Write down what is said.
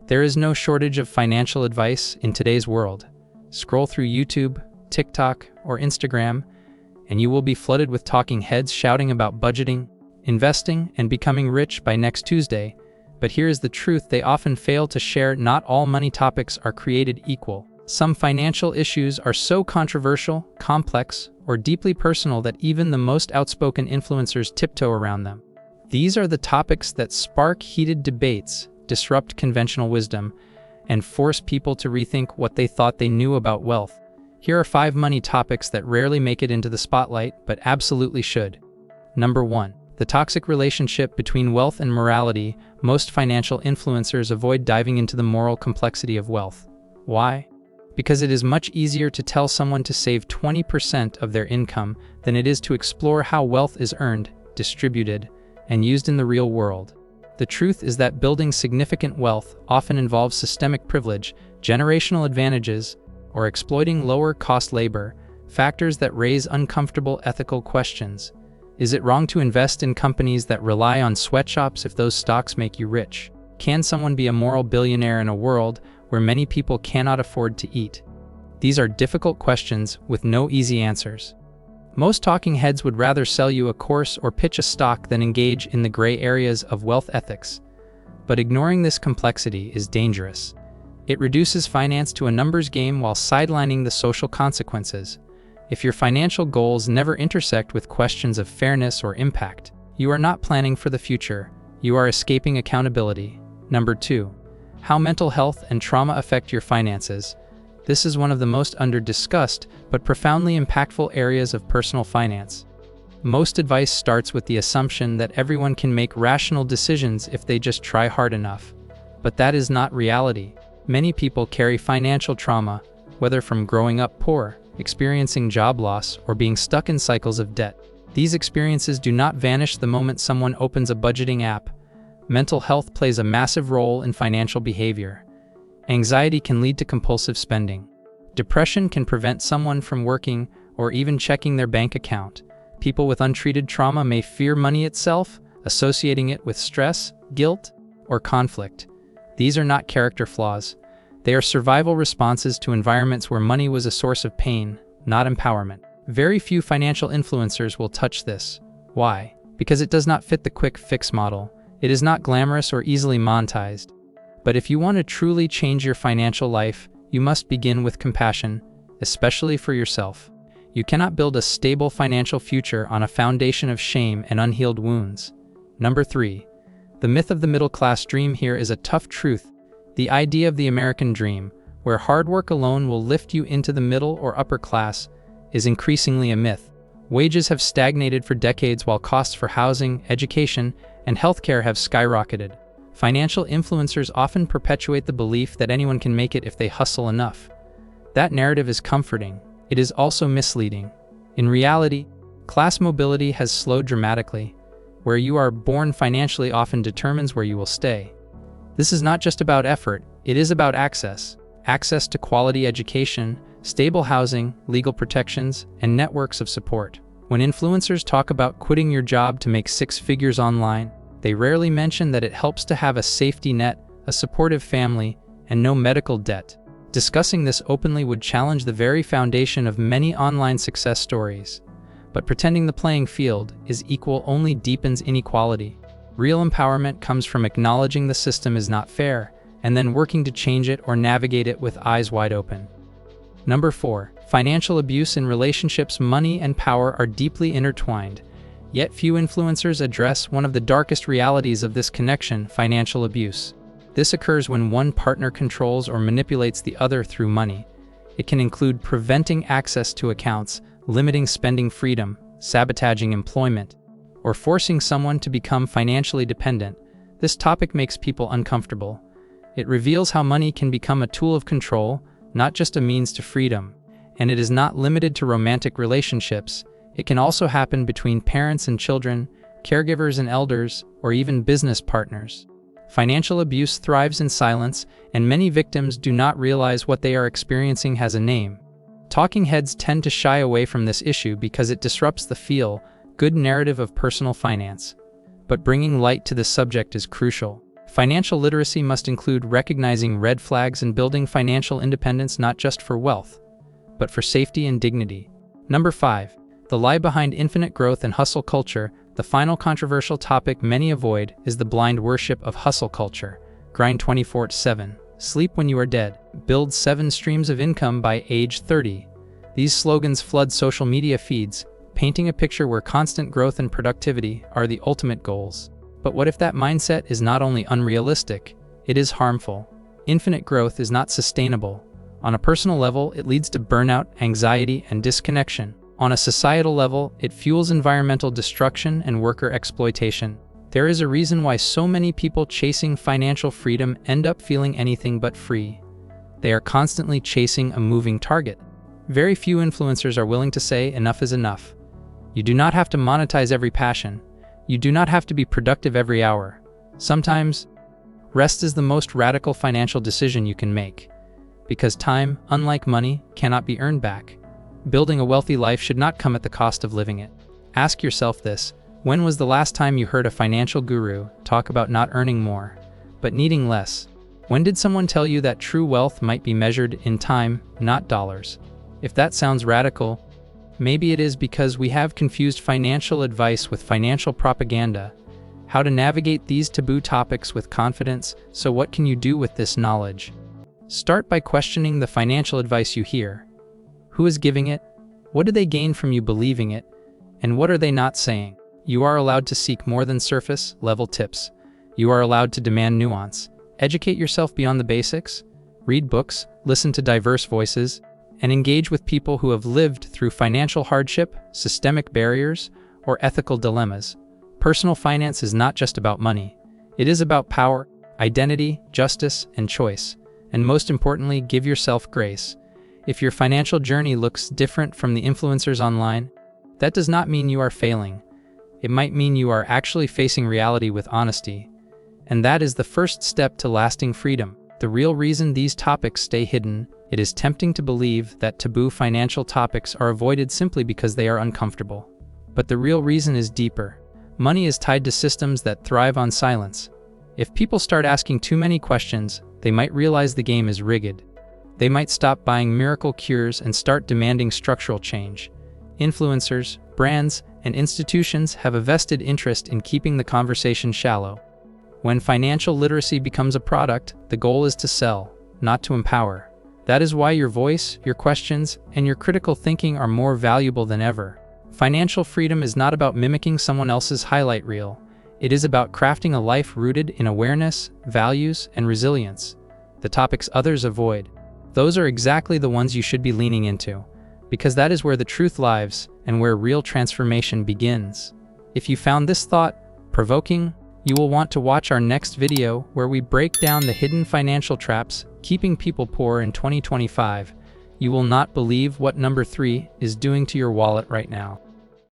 There is no shortage of financial advice in today's world. Scroll through YouTube, TikTok, or Instagram, and you will be flooded with talking heads shouting about budgeting, investing, and becoming rich by next Tuesday. But here is the truth: they often fail to share not all money topics are created equal. Some financial issues are so controversial, complex, or deeply personal that even the most outspoken influencers tiptoe around them. These are the topics that spark heated debates, disrupt conventional wisdom, and force people to rethink what they thought they knew about wealth. Here are 5 money topics that rarely make it into the spotlight, but absolutely should. Number 1. The toxic relationship between wealth and morality. Most financial influencers avoid diving into the moral complexity of wealth. Why? Because it is much easier to tell someone to save 20% of their income than it is to explore how wealth is earned, distributed, and used in the real world. The truth is that building significant wealth often involves systemic privilege, generational advantages, or exploiting lower-cost labor, factors that raise uncomfortable ethical questions. Is it wrong to invest in companies that rely on sweatshops if those stocks make you rich? Can someone be a moral billionaire in a world where many people cannot afford to eat? These are difficult questions with no easy answers. Most talking heads would rather sell you a course or pitch a stock than engage in the gray areas of wealth ethics. But ignoring this complexity is dangerous. It reduces finance to a numbers game while sidelining the social consequences. If your financial goals never intersect with questions of fairness or impact, you are not planning for the future, you are escaping accountability. Number 2. How mental health and trauma affect your finances. This is one of the most under-discussed but profoundly impactful areas of personal finance. Most advice starts with the assumption that everyone can make rational decisions if they just try hard enough. But that is not reality. Many people carry financial trauma, whether from growing up poor, experiencing job loss, or being stuck in cycles of debt. These experiences do not vanish the moment someone opens a budgeting app. Mental health plays a massive role in financial behavior. Anxiety can lead to compulsive spending. Depression can prevent someone from working or even checking their bank account. People with untreated trauma may fear money itself, associating it with stress, guilt, or conflict. These are not character flaws. They are survival responses to environments where money was a source of pain, not empowerment. Very few financial influencers will touch this. Why? Because it does not fit the quick fix model. It is not glamorous or easily monetized. But if you want to truly change your financial life, you must begin with compassion, especially for yourself. You cannot build a stable financial future on a foundation of shame and unhealed wounds. Number 3. The myth of the middle-class dream. Here is a tough truth. The idea of the American dream, where hard work alone will lift you into the middle or upper class, is increasingly a myth. Wages have stagnated for decades while costs for housing, education, and healthcare have skyrocketed. Financial influencers often perpetuate the belief that anyone can make it if they hustle enough. That narrative is comforting. It is also misleading. In reality, class mobility has slowed dramatically. Where you are born financially often determines where you will stay. This is not just about effort, it is about access. Access to quality education, stable housing, legal protections, and networks of support. When influencers talk about quitting your job to make 6 figures online, they rarely mention that it helps to have a safety net, a supportive family, and no medical debt. Discussing this openly would challenge the very foundation of many online success stories. But pretending the playing field is equal only deepens inequality. Real empowerment comes from acknowledging the system is not fair, and then working to change it or navigate it with eyes wide open. Number 4. Financial abuse in relationships. Money and power are deeply intertwined, yet few influencers address one of the darkest realities of this connection: financial abuse. This occurs when one partner controls or manipulates the other through money. It can include preventing access to accounts, limiting spending freedom, sabotaging employment, or forcing someone to become financially dependent. This topic makes people uncomfortable. It reveals how money can become a tool of control, not just a means to freedom. And it is not limited to romantic relationships. It can also happen between parents and children, caregivers and elders, or even business partners. Financial abuse thrives in silence, and many victims do not realize what they are experiencing has a name. Talking heads tend to shy away from this issue because it disrupts the feel-good narrative of personal finance. But bringing light to this subject is crucial. Financial literacy must include recognizing red flags and building financial independence not just for wealth, but for safety and dignity. Number 5. The lie behind infinite growth and hustle culture. The final controversial topic many avoid is the blind worship of hustle culture. Grind 24/7. Sleep when you are dead. Build 7 streams of income by age 30. These slogans flood social media feeds, painting a picture where constant growth and productivity are the ultimate goals. But what if that mindset is not only unrealistic, it is harmful? Infinite growth is not sustainable. On a personal level, it leads to burnout, anxiety, and disconnection. On a societal level, it fuels environmental destruction and worker exploitation. There is a reason why so many people chasing financial freedom end up feeling anything but free. They are constantly chasing a moving target. Very few influencers are willing to say enough is enough. You do not have to monetize every passion. You do not have to be productive every hour. Sometimes, rest is the most radical financial decision you can make. Because time, unlike money, cannot be earned back. Building a wealthy life should not come at the cost of living it. Ask yourself this: when was the last time you heard a financial guru talk about not earning more, but needing less? When did someone tell you that true wealth might be measured in time, not dollars? If that sounds radical, maybe it is because we have confused financial advice with financial propaganda. How to navigate these taboo topics with confidence. So what can you do with this knowledge? Start by questioning the financial advice you hear. Who is giving it? What do they gain from you believing it? And what are they not saying? You are allowed to seek more than surface-level tips. You are allowed to demand nuance. Educate yourself beyond the basics. Read books, listen to diverse voices, and engage with people who have lived through financial hardship, systemic barriers, or ethical dilemmas. Personal finance is not just about money. It is about power, identity, justice, and choice. And most importantly, give yourself grace. If your financial journey looks different from the influencers online, that does not mean you are failing. It might mean you are actually facing reality with honesty. And that is the first step to lasting freedom. The real reason these topics stay hidden, it is tempting to believe that taboo financial topics are avoided simply because they are uncomfortable. But the real reason is deeper. Money is tied to systems that thrive on silence. If people start asking too many questions, they might realize the game is rigged. They might stop buying miracle cures and start demanding structural change. Influencers, brands, and institutions have a vested interest in keeping the conversation shallow. When financial literacy becomes a product, the goal is to sell, not to empower. That is why your voice, your questions, and your critical thinking are more valuable than ever. Financial freedom is not about mimicking someone else's highlight reel. It is about crafting a life rooted in awareness, values, and resilience. The topics others avoid, those are exactly the ones you should be leaning into, because that is where the truth lives and where real transformation begins. If you found this thought provoking, you will want to watch our next video where we break down the hidden financial traps keeping people poor in 2025. You will not believe what number 3 is doing to your wallet right now.